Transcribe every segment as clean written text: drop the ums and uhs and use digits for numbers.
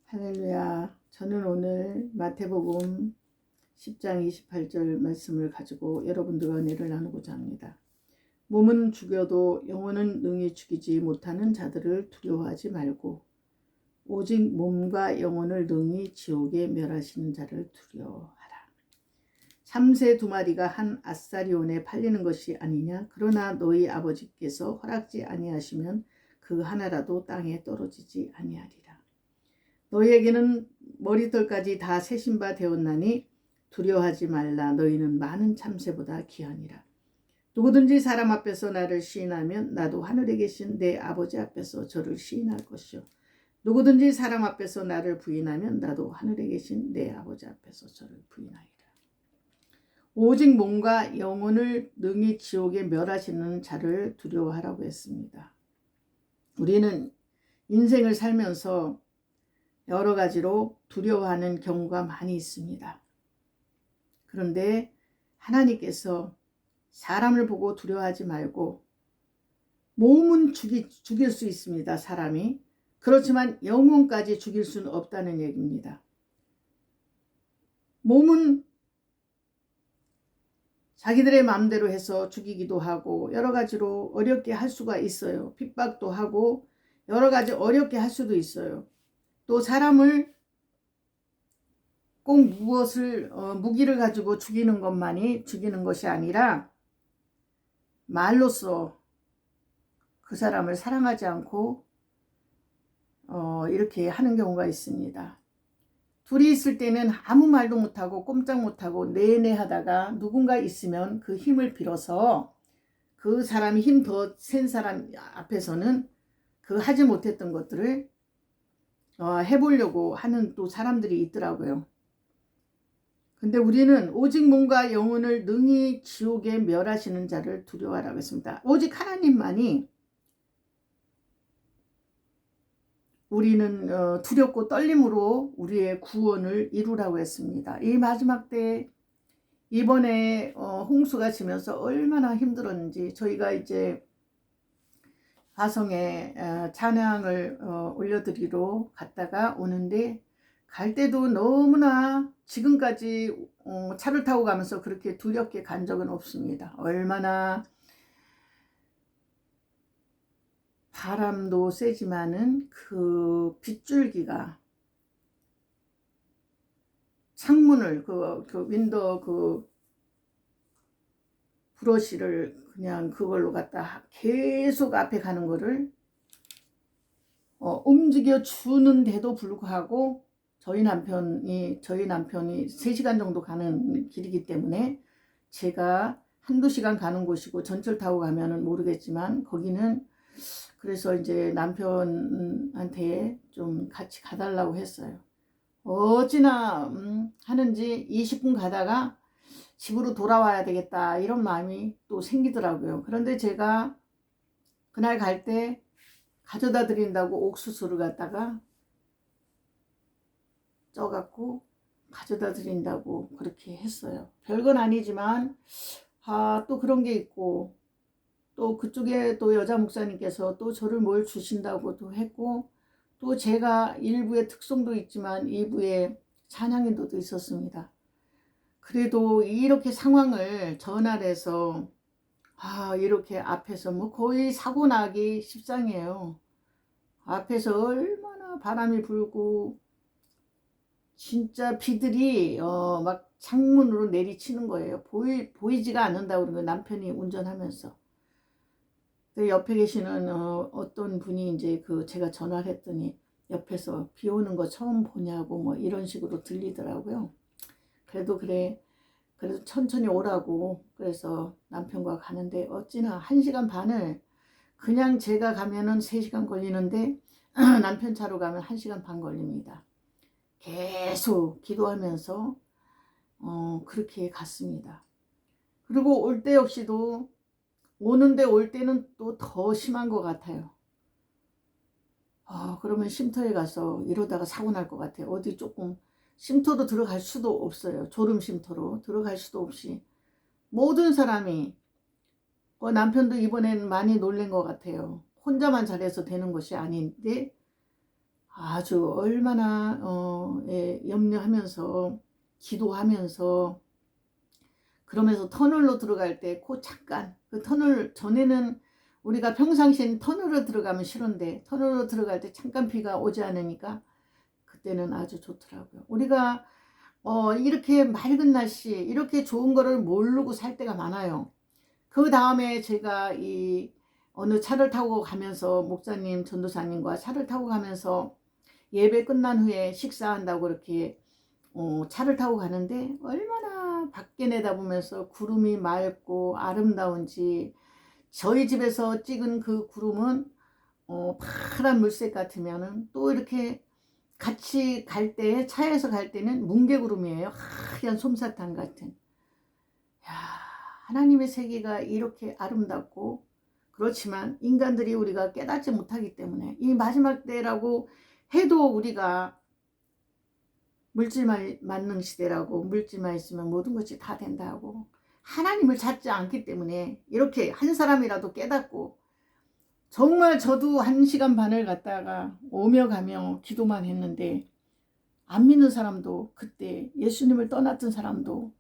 할렐루야. 저는 오늘 마태복음 10장 28절 말씀을 가지고 여러분들과 은혜를 나누고자 합니다. 몸은 죽여도 영혼은 능히 죽이지 못하는 자들을 두려워하지 말고 오직 몸과 영혼을 능히 지옥에 멸하시는 자를 두려워하라. 참새 2마리가 한 아사리온에 팔리는 것이 아니냐? 그러나 너희 아버지께서 허락지 아니하시면 그 하나라도 땅에 떨어지지 아니하리라. 너희에게는 머리털까지 다 세신 바 되었나니 두려워하지 말라. 너희는 많은 참새보다 귀하니라. 누구든지 사람 앞에서 나를 시인하면 나도 하늘에 계신 내 아버지 앞에서 저를 시인할 것이요. 누구든지 사람 앞에서 나를 부인하면 나도 하늘에 계신 내 아버지 앞에서 저를 부인하리라. 오직 몸과 영혼을 능히 지옥에 멸하시는 자를 두려워하라고 했습니다. 우리는 인생을 살면서 여러 가지로 두려워하는 경우가 많이 있습니다. 그런데 하나님께서 사람을 보고 두려워하지 말고 몸은 죽일 수 있습니다. 사람이. 그렇지만 영혼까지 죽일 수는 없다는 얘기입니다. 몸은 자기들의 마음대로 해서 죽이기도 하고 여러 가지로 어렵게 할 수가 있어요. 핍박도 하고 여러 가지 어렵게 할 수도 있어요. 또 사람을 꼭 무기를 가지고 죽이는 것만이 죽이는 것이 아니라 말로써 그 사람을 사랑하지 않고 이렇게 하는 경우가 있습니다. 둘이 있을 때는 아무 말도 못하고 꼼짝 못하고 내내 하다가 누군가 있으면 그 힘을 빌어서 그 사람이 힘 더 센 사람 앞에서는 그 하지 못했던 것들을 해보려고 하는 또 사람들이 있더라고요. 근데 우리는 오직 몸과 영혼을 능히 지옥에 멸하시는 자를 두려워하라고 했습니다. 오직 하나님만이 우리는 두렵고 떨림으로 우리의 구원을 이루라고 했습니다. 이 마지막 때 이번에 홍수가 지면서 얼마나 힘들었는지 저희가 이제 화성에 찬양을 올려드리러 갔다가 오는데 갈 때도 너무나 지금까지 차를 타고 가면서 그렇게 두렵게 간 적은 없습니다. 얼마나 바람도 세지만은 그 빗줄기가 창문을 그 윈도우 브러쉬를 그냥 그걸로 갖다 계속 앞에 가는 거를 움직여 주는데도 불구하고 저희 남편이 3시간 정도 가는 길이기 때문에 제가 한두 시간 가는 곳이고 전철 타고 가면은 모르겠지만 거기는 그래서 이제 남편한테 좀 같이 가달라고 했어요. 어찌나 하는지 20분 가다가 집으로 돌아와야 되겠다 이런 마음이 또 생기더라고요. 그런데 제가 그날 갈 때 가져다 드린다고 옥수수를 갖다가 쪄갖고 가져다 드린다고 그렇게 했어요. 별건 아니지만 또 그런 게 있고 또 그쪽에 또 여자 목사님께서 또 저를 뭘 주신다고도 했고 또 제가 일부의 특송도 있지만 2부에 찬양인도도 있었습니다. 그래도 이렇게 상황을 전환해서 이렇게 앞에서 뭐 거의 사고 나기 십상이에요. 앞에서 얼마나 바람이 불고 진짜 비들이 막 창문으로 내리치는 거예요. 보이지가 않는다고 그러는 남편이 운전하면서. 옆에 계시는 어떤 분이 이제 제가 전화를 했더니 옆에서 비 오는 거 처음 보냐고 뭐 이런 식으로 들리더라고요. 그래도 천천히 오라고 그래서 남편과 가는데 어찌나 1시간 반을 그냥 제가 가면은 3시간 걸리는데 남편 차로 가면 1시간 반 걸립니다. 계속 기도하면서 그렇게 갔습니다. 그리고 올 때 역시도 오는데 올 때는 또 더 심한 것 같아요. 그러면 쉼터에 가서 이러다가 사고 날 것 같아요. 어디 조금 쉼터로 들어갈 수도 없어요. 졸음 쉼터로 들어갈 수도 없이 모든 사람이 남편도 이번에는 많이 놀란 것 같아요. 혼자만 잘해서 되는 것이 아닌데 아주 얼마나 염려하면서 기도하면서 그러면서 터널로 들어갈 때 그 잠깐 그 터널 전에는 우리가 평상시엔 터널로 들어가면 싫은데 터널로 들어갈 때 잠깐 비가 오지 않으니까 그때는 아주 좋더라고요. 우리가 이렇게 맑은 날씨 이렇게 좋은 거를 모르고 살 때가 많아요. 그 다음에 제가 이 어느 차를 타고 가면서 목사님 전도사님과 차를 타고 가면서 예배 끝난 후에 식사한다고 그렇게 차를 타고 가는데 얼마나 밖에 내다보면서 구름이 맑고 아름다운지 저희 집에서 찍은 그 구름은 파란 물색 같으면은 또 이렇게 같이 갈 때 차에서 갈 때는 뭉게구름이에요. 하얀 솜사탕 같은. 야, 하나님의 세계가 이렇게 아름답고 그렇지만 인간들이 우리가 깨닫지 못하기 때문에 이 마지막 때라고 해도 우리가 물질만 맞는 시대라고 물질만 있으면 모든 것이 다 된다고 하나님을 찾지 않기 때문에 이렇게 한 사람이라도 깨닫고 정말 저도 1시간 반을 갔다가 오며 가며 기도만 했는데 안 믿는 사람도 그때 예수님을 떠났던 사람도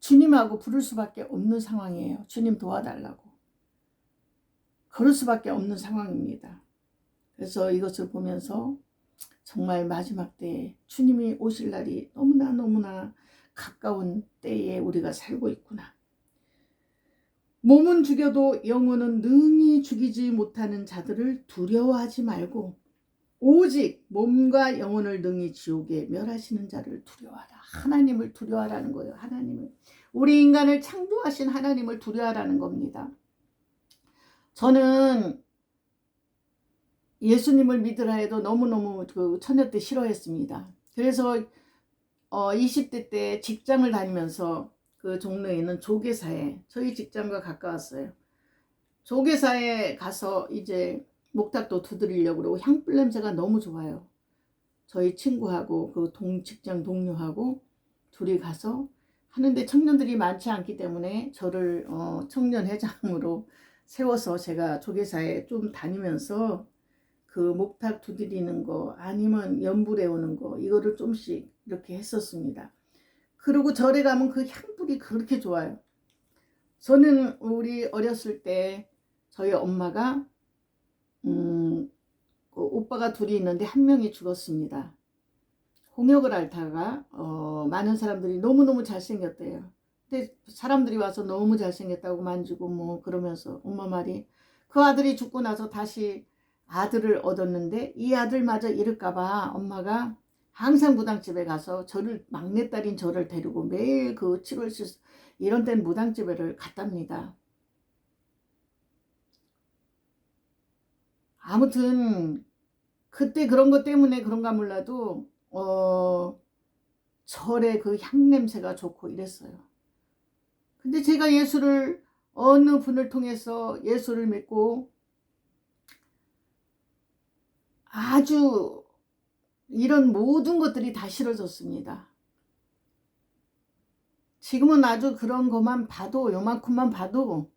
주님하고 부를 수밖에 없는 상황이에요. 주님 도와달라고. 그럴 수밖에 없는 상황입니다. 그래서 이것을 보면서 정말 마지막 때에 주님이 오실 날이 너무나 가까운 때에 우리가 살고 있구나. 몸은 죽여도 영혼은 능히 죽이지 못하는 자들을 두려워하지 말고 오직 몸과 영혼을 능히 지옥에 멸하시는 자를 두려워하라. 하나님을 두려워하라는 거예요. 하나님을. 우리 인간을 창조하신 하나님을 두려워하라는 겁니다. 저는 예수님을 믿으라 해도 너무너무 그 처녀 때 싫어했습니다. 그래서 20대 때 직장을 다니면서 그 종로에 있는 조계사에 저희 직장과 가까웠어요. 조계사에 가서 이제 목탁도 두드리려고 그러고 향불 냄새가 너무 좋아요. 저희 친구하고 그 직장 동료하고 둘이 가서 하는데 청년들이 많지 않기 때문에 저를 청년회장으로 세워서 제가 조계사에 좀 다니면서 그 목탁 두드리는 거 아니면 연불해 오는 거 이거를 좀씩 이렇게 했었습니다. 그리고 절에 가면 그 향불이 그렇게 좋아요. 저는 우리 어렸을 때 저희 엄마가 그 오빠가 둘이 있는데 한 명이 죽었습니다. 홍역을 앓다가 많은 사람들이 너무너무 잘생겼대요. 근데 사람들이 와서 너무 잘생겼다고 만지고 뭐 그러면서 엄마 말이 그 아들이 죽고 나서 다시 아들을 얻었는데 이 아들마저 잃을까봐 엄마가 항상 무당집에 가서 저를 막내딸인 저를 데리고 매일 그 7월 이런 때는 무당집에를 갔답니다. 아무튼 그때 그런 것 때문에 그런가 몰라도 절의 그 향냄새가 좋고 이랬어요. 근데 제가 예수를 어느 분을 통해서 예수를 믿고 아주 이런 모든 것들이 다 싫어졌습니다. 지금은 아주 그런 것만 봐도 요만큼만 봐도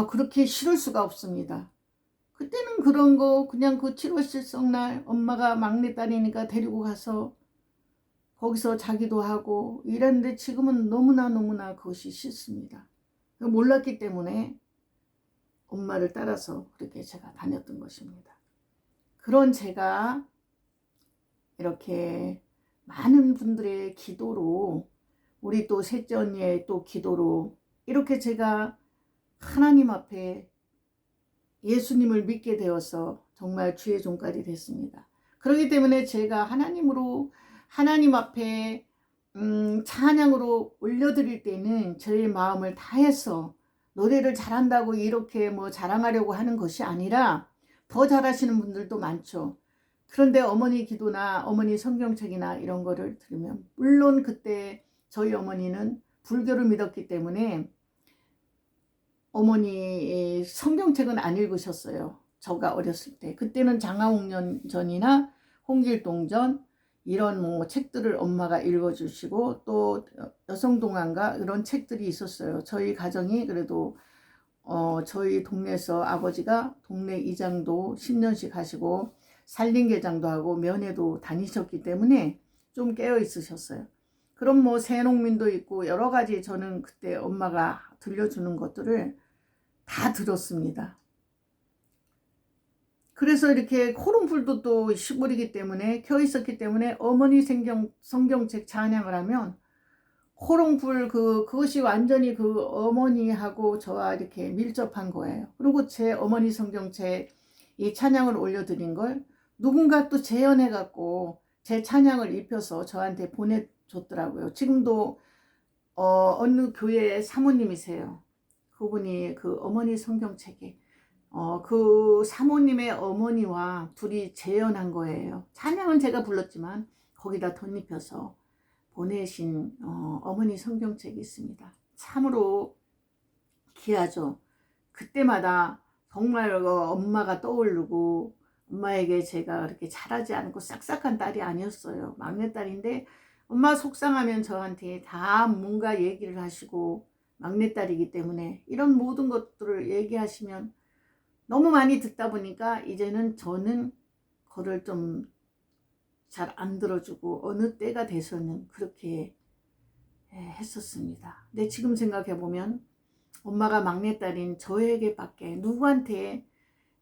그렇게 싫을 수가 없습니다. 그때는 그런 거 그냥 그 7월 실성날 엄마가 막내딸이니까 데리고 가서 거기서 자기도 하고 이랬는데 지금은 너무나 그것이 싫습니다. 몰랐기 때문에 엄마를 따라서 그렇게 제가 다녔던 것입니다. 그런 제가 이렇게 많은 분들의 기도로 우리 또 셋째 언니의 또 기도로 이렇게 제가 하나님 앞에 예수님을 믿게 되어서 정말 주의 종깔이 됐습니다. 그렇기 때문에 제가 하나님 앞에 찬양으로 올려드릴 때는 저의 마음을 다해서 노래를 잘한다고 이렇게 뭐 자랑하려고 하는 것이 아니라 더 잘하시는 분들도 많죠. 그런데 어머니 기도나 어머니 성경책이나 이런 거를 들으면 물론 그때 저희 어머니는 불교를 믿었기 때문에 어머니 성경책은 안 읽으셨어요. 저가 어렸을 때. 그때는 장하홍련전이나 홍길동전 이런 뭐 책들을 엄마가 읽어주시고 또 여성동안가 이런 책들이 있었어요. 저희 가정이 그래도 저희 동네에서 아버지가 동네 이장도 10년씩 하시고 산림개장도 하고 면회도 다니셨기 때문에 좀 깨어 있으셨어요. 그럼 뭐 새농민도 있고 여러 가지 저는 그때 엄마가 들려주는 것들을 다 들었습니다. 그래서 이렇게 코롱불도 또 시골이기 때문에 켜 있었기 때문에 어머니 성경책 찬양을 하면 호롱불 그것이 완전히 그 어머니하고 저와 이렇게 밀접한 거예요. 그리고 제 어머니 성경책 이 찬양을 올려드린 걸 누군가 또 재현해 갖고 제 찬양을 입혀서 저한테 보내줬더라고요. 지금도 어느 교회 사모님이세요. 그분이 그 어머니 성경책에 그 사모님의 어머니와 둘이 재현한 거예요. 찬양은 제가 불렀지만 거기다 덧입혀서 보내신 어머니 성경책이 있습니다. 참으로 귀하죠. 그때마다 정말 엄마가 떠오르고 엄마에게 제가 그렇게 잘하지 않고 싹싹한 딸이 아니었어요. 막내딸인데 엄마 속상하면 저한테 다 뭔가 얘기를 하시고 막내딸이기 때문에 이런 모든 것들을 얘기하시면 너무 많이 듣다 보니까 이제는 저는 그걸 좀 잘 안 들어주고 어느 때가 돼서는 그렇게 했었습니다. 근데 지금 생각해보면 엄마가 막내딸인 저에게밖에 누구한테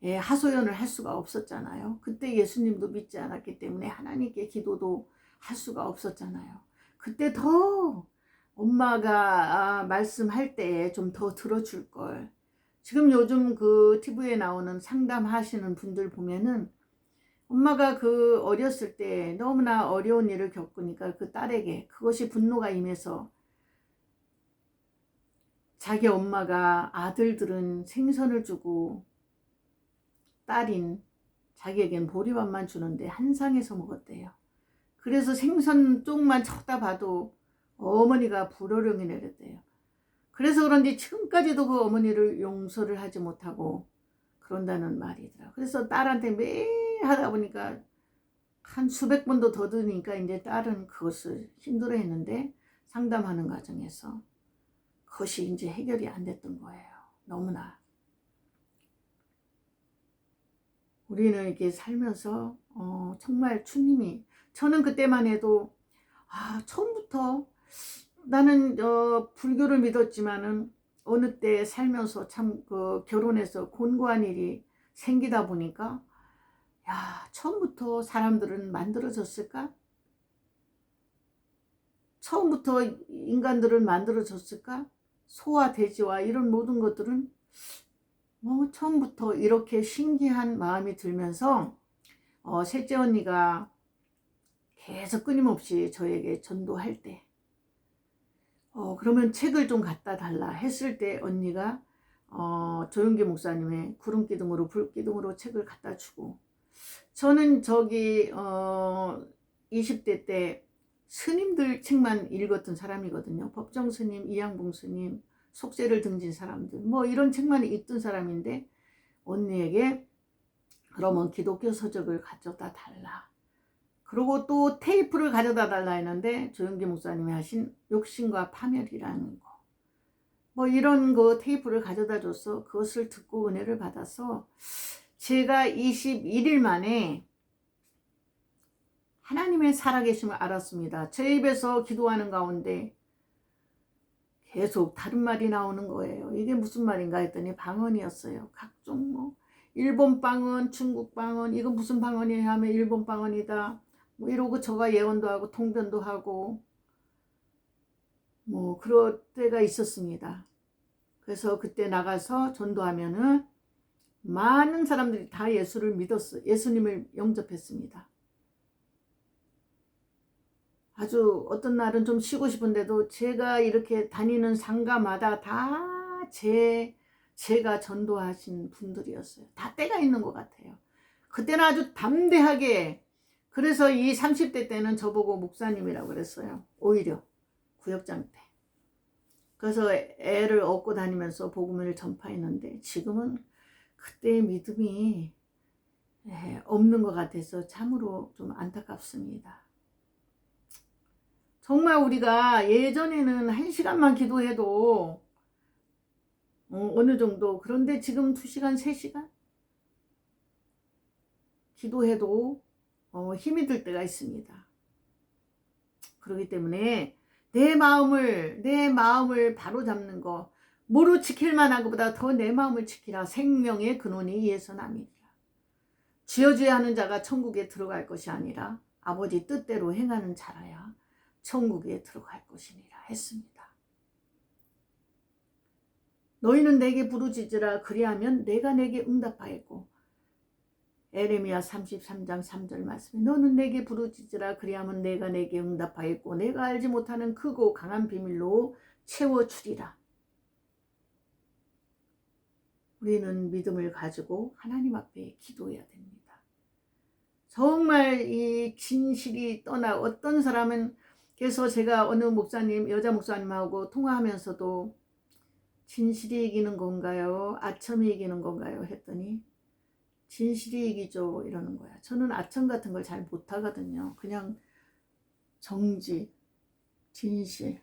하소연을 할 수가 없었잖아요. 그때 예수님도 믿지 않았기 때문에 하나님께 기도도 할 수가 없었잖아요. 그때 더 엄마가 말씀할 때 좀 더 들어줄 걸. 지금 요즘 그 TV에 나오는 상담하시는 분들 보면은 엄마가 그 어렸을 때 너무나 어려운 일을 겪으니까 그 딸에게 그것이 분노가 임해서 자기 엄마가 아들들은 생선을 주고 딸인 자기에겐 보리밥만 주는데 한 상에서 먹었대요. 그래서 생선 쪽만 쳐다봐도 어머니가 불호령이 내렸대요. 그래서 그런지 지금까지도 그 어머니를 용서를 하지 못하고 그런다는 말이더라. 그래서 딸한테 매일 하다 보니까 한 수백 번도 더 들으니까 이제 딸은 그것을 힘들어 했는데 상담하는 과정에서 그것이 이제 해결이 안 됐던 거예요. 너무나. 우리는 이렇게 살면서 정말 주님이 저는 그때만 해도 처음부터 나는 불교를 믿었지만은 어느 때 살면서 참 결혼해서 곤고한 일이 생기다 보니까 처음부터 사람들은 만들어졌을까? 처음부터 인간들은 만들어졌을까? 소와 돼지와 이런 모든 것들은 처음부터 이렇게 신기한 마음이 들면서 셋째 언니가 계속 끊임없이 저에게 전도할 때 그러면 책을 좀 갖다 달라 했을 때 언니가 조용기 목사님의 구름기둥으로 불기둥으로 책을 갖다 주고 저는 저기 20대 때 스님들 책만 읽었던 사람이거든요. 법정 스님, 이양봉 스님, 속세를 등진 사람들 뭐 이런 책만 읽던 사람인데 언니에게 그러면 기독교 서적을 가져다 달라. 그리고 또 테이프를 가져다 달라 했는데 조영기 목사님이 하신 욕심과 파멸이라는 거. 뭐 이런 거 테이프를 가져다 줘서 그것을 듣고 은혜를 받아서 제가 21일 만에 하나님의 살아계심을 알았습니다. 제 입에서 기도하는 가운데 계속 다른 말이 나오는 거예요. 이게 무슨 말인가 했더니 방언이었어요. 각종 뭐 일본 방언, 중국 방언, 이거 무슨 방언이냐 하면 일본 방언이다. 뭐 이러고 저가 예언도 하고 통변도 하고 뭐 그럴 때가 있었습니다. 그래서 그때 나가서 전도하면은 많은 사람들이 다 예수를 믿었어요. 예수님을 영접했습니다. 아주 어떤 날은 좀 쉬고 싶은데도 제가 이렇게 다니는 상가마다 다 제가 전도하신 분들이었어요. 다 때가 있는 것 같아요. 그때는 아주 담대하게 그래서 이 30대 때는 저보고 목사님이라고 그랬어요. 오히려 구역장 때. 그래서 애를 업고 다니면서 복음을 전파했는데 지금은 그때의 믿음이 없는 것 같아서 참으로 좀 안타깝습니다. 정말 우리가 예전에는 1시간만 기도해도 어느 정도 그런데 지금 2시간, 3시간? 기도해도 힘이 들 때가 있습니다. 그렇기 때문에 내 마음을 바로잡는 거, 뭐로 지킬 만한 것보다 더 내 마음을 지키라. 생명의 근원이 이에서 남이니라. 지어져야 하는 자가 천국에 들어갈 것이 아니라 아버지 뜻대로 행하는 자라야 천국에 들어갈 것이니라 했습니다. 너희는 내게 부르짖으라. 그리하면 내가 내게 응답하였고, 에레미야 33장 3절 말씀에 너는 내게 부르짖으라. 그리하면 내가 내게 응답하였고 내가 알지 못하는 크고 강한 비밀로 채워주리라. 우리는 믿음을 가지고 하나님 앞에 기도해야 됩니다. 정말 이 진실이 떠나 어떤 사람은, 그래서 제가 어느 목사님, 여자 목사님하고 통화하면서도 진실이 이기는 건가요? 아첨이 이기는 건가요? 했더니 진실이 이기죠 이러는 거야. 저는 아첨 같은 걸 잘 못하거든요. 그냥 정지, 진실.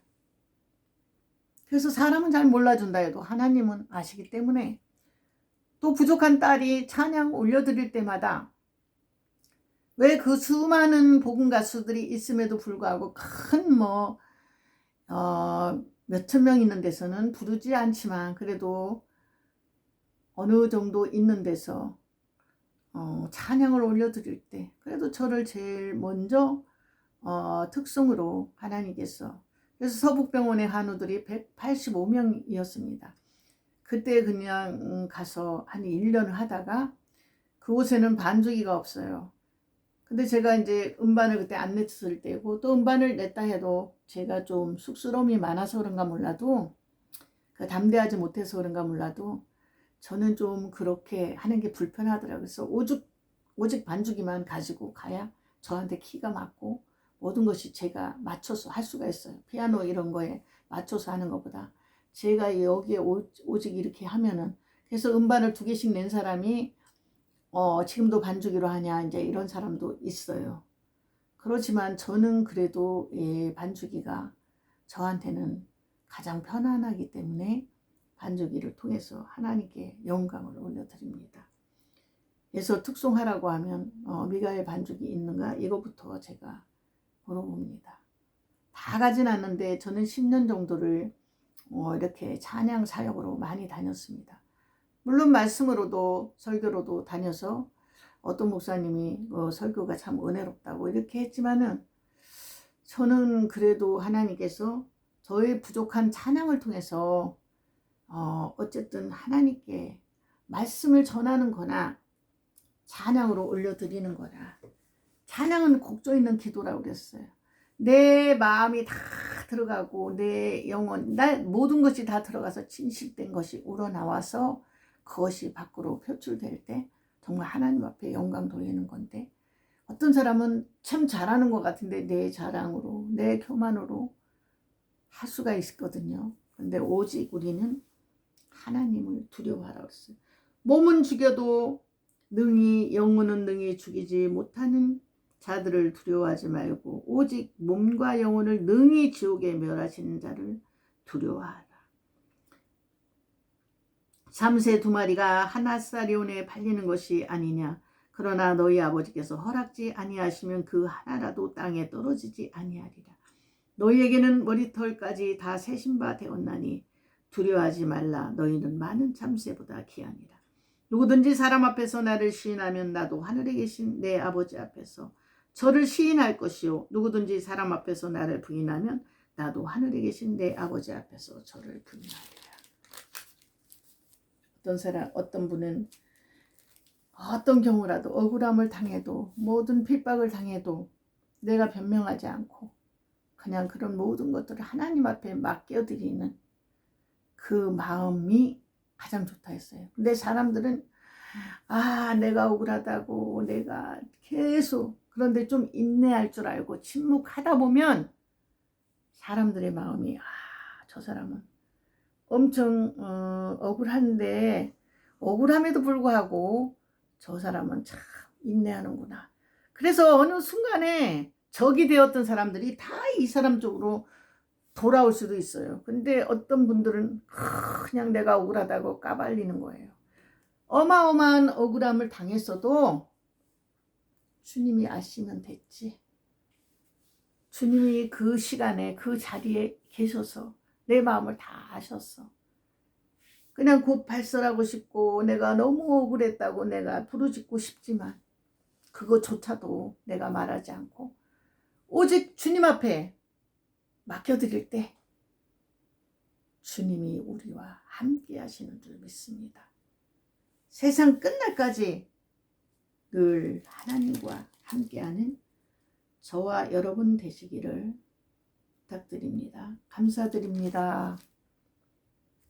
그래서 사람은 잘 몰라준다 해도 하나님은 아시기 때문에, 또 부족한 딸이 찬양 올려드릴 때마다 왜 그 수많은 복음 가수들이 있음에도 불구하고 큰 몇천 명 있는 데서는 부르지 않지만 그래도 어느 정도 있는 데서 찬양을 올려드릴 때 그래도 저를 제일 먼저 특성으로 하나님께서, 그래서 서북병원의 한우들이 185명이었습니다. 그때 그냥 가서 한 1년을 하다가 그곳에는 반주기가 없어요. 근데 제가 이제 음반을 그때 안 냈을 때고, 또 음반을 냈다 해도 제가 좀 쑥스러움이 많아서 그런가 몰라도, 담대하지 못해서 그런가 몰라도 저는 좀 그렇게 하는 게 불편하더라고요. 그래서 오직 반주기만 가지고 가야 저한테 키가 맞고 모든 것이 제가 맞춰서 할 수가 있어요. 피아노 이런 거에 맞춰서 하는 것보다 제가 여기에 오직 이렇게 하면은, 그래서 음반을 2개씩 낸 사람이 지금도 반주기로 하냐 이제 이런 사람도 있어요. 그렇지만 저는 그래도 반주기가 저한테는 가장 편안하기 때문에 반주기를 통해서 하나님께 영광을 올려드립니다. 그래서 특송하라고 하면 미가엘 반주기 있는가 이거부터 제가 물어봅니다. 다 가진 않는데 저는 10년 정도를 이렇게 찬양 사역으로 많이 다녔습니다. 물론 말씀으로도 설교로도 다녀서 어떤 목사님이 설교가 참 은혜롭다고 이렇게 했지만은, 저는 그래도 하나님께서 저의 부족한 찬양을 통해서 어쨌든 하나님께 말씀을 전하는 거나 찬양으로 올려드리는 거라. 찬양은 곡조 있는 기도라고 그랬어요. 내 마음이 다 들어가고 내 영혼, 모든 것이 다 들어가서 진실된 것이 우러나와서 그것이 밖으로 표출될 때 정말 하나님 앞에 영광 돌리는 건데, 어떤 사람은 참 잘하는 것 같은데 내 자랑으로, 내 교만으로 할 수가 있거든요. 근데 오직 우리는 하나님을 두려워하라고 했어요. 몸은 죽여도 영혼은 능히 죽이지 못하는 자들을 두려워하지 말고 오직 몸과 영혼을 능히 지옥에 멸하시는 자를 두려워하라. 잠새 2마리가 하나사리온에 팔리는 것이 아니냐. 그러나 너희 아버지께서 허락지 아니하시면 그 하나라도 땅에 떨어지지 아니하리라. 너희에게는 머리털까지 다 세신 바 되었나니 두려워하지 말라. 너희는 많은 잠새보다 귀하니라. 누구든지 사람 앞에서 나를 시인하면 나도 하늘에 계신 내 아버지 앞에서 저를 시인할 것이요. 누구든지 사람 앞에서 나를 부인하면 나도 하늘에 계신 내 아버지 앞에서 저를 부인하리라. 어떤 분은 어떤 경우라도 억울함을 당해도, 모든 핍박을 당해도 내가 변명하지 않고 그냥 그런 모든 것들을 하나님 앞에 맡겨드리는 그 마음이 가장 좋다 했어요. 근데 사람들은 내가 억울하다고 내가 계속, 그런데 좀 인내할 줄 알고 침묵하다 보면 사람들의 마음이 저 사람은 엄청 억울한데 억울함에도 불구하고 저 사람은 참 인내하는구나. 그래서 어느 순간에 적이 되었던 사람들이 다 이 사람 쪽으로 돌아올 수도 있어요. 근데 어떤 분들은 그냥 내가 억울하다고 까발리는 거예요. 어마어마한 억울함을 당했어도 주님이 아시면 됐지. 주님이 그 시간에 그 자리에 계셔서 내 마음을 다 아셨어. 그냥 곧 발설하고 싶고 내가 너무 억울했다고 내가 부르짖고 싶지만 그거조차도 내가 말하지 않고 오직 주님 앞에 맡겨드릴 때 주님이 우리와 함께 하시는 줄 믿습니다. 세상 끝날까지 늘 하나님과 함께하는 저와 여러분 되시기를 부탁드립니다. 감사드립니다.